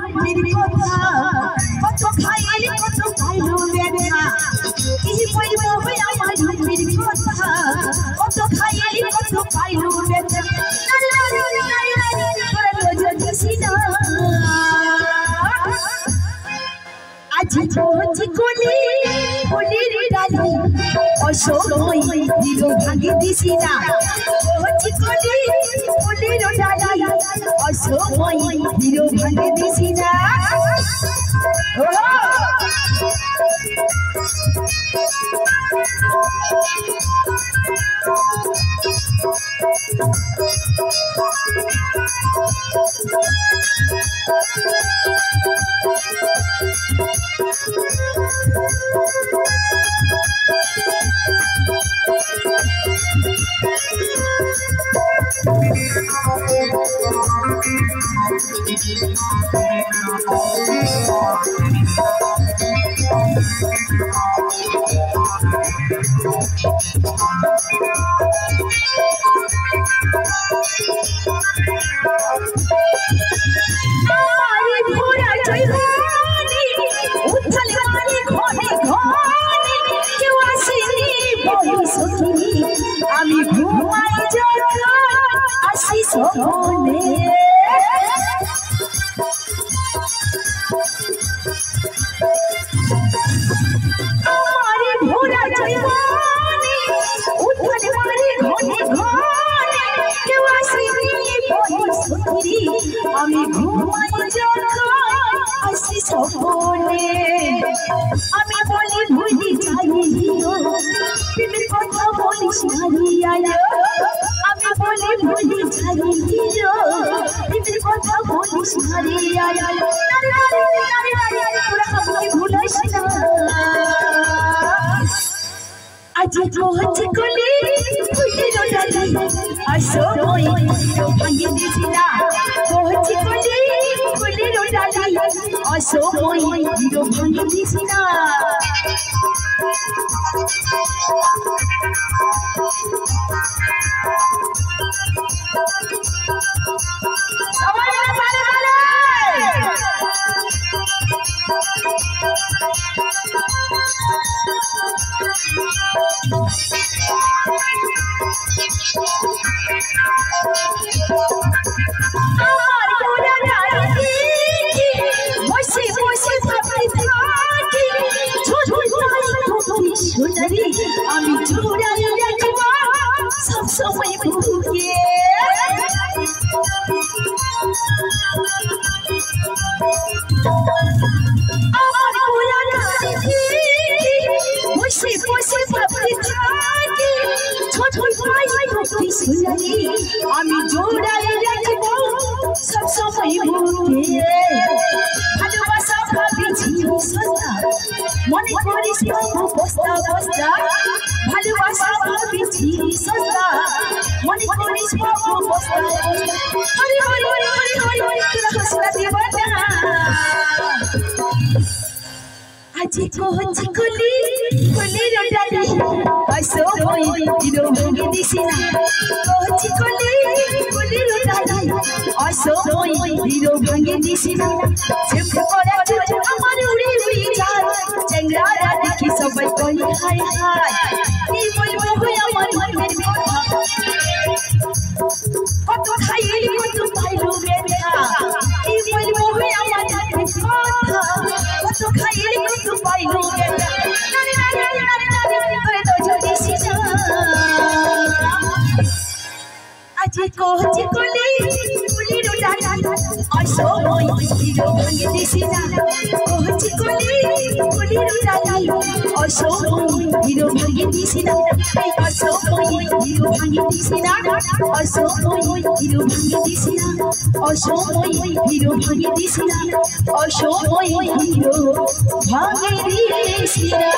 ঢুকির কথা কত খাইলে কত খাইলো বেটা কি বলব আমার ঢুকির কথা কত খাইলে কত খাইলো বেটা আজি পৌঁছি কলি ফুলের ডালি অসময় দিল ভাঙি দিছি না পৌঁছি কলি ফুলের ডালি অসময় দিল ভাঙি দিছি না আমি ঘুমাই যখন আসি সপনে আমারে ভোলা জীবনে উঠলে মারে ঘনে ঘনে কেউ আসেনি বলি সখী আমি ঘুমাই যখন আসি সপনে আমি বলি ভুলি যাইও তুমি কথা বলিস নারিয়ালো আমি বলি ভুলি যাইও তুমি কথা বলিস নারিয়ালো তোরা আমাকে ভুলাইস না আজি পৌঁছি কলি ফুলের ডালি অসময় ভাঙি দিছি না পৌঁছি কলি ফুলের ডালি অসময় ভাঙি দিছি না আমি জোড়াই রাখব সব সময় বুকে আমার গোলা গাড়ি বসে বসে ভাবতে থাকি ছোট ভাই ভক্তি শুনাই আমি জোড়াই রাখব সব সময় বুকে ভালোবাসা ভাবিছি সস্তা মনে করিস বস্তা বস্তা ভালোবাসা ভাবিছি সস্তা মনে করিস বস্তা হরি হরি হরি হরি হরি তোরা হাসনা দিবানা আজি কোহছি কলি ফুলের ডালি অসময় দিল ভাঙি দিছি না কোহছি কলি ফুলের ডালি অসময় দিল ভাঙি দিছি না ঝুমঝু করে চুল আমার উড়ি উড়ি যায় চেংড়ারা দেখি সবাই কই হাই হাই কি বলবো আমার মনের কথা কত খাইলি কত পাইলো বেটা কি বলবো আমার মনের কথা কত খাইলি কত পাইলো বেটা তোরে তো যদি আজি কোহছি কলি ফুলের ডালি অসময় দিল ভাঙি দিছি না কোহছি কলি ফুলের ডালি অসময় দিল ভাঙি দিছি না অসময় দিল ভাঙি দিছি না অসময় দিল ভাঙি দিছি না অসময় দিল ভাঙি দিছি না অসময় দিল ভাঙি দিছি না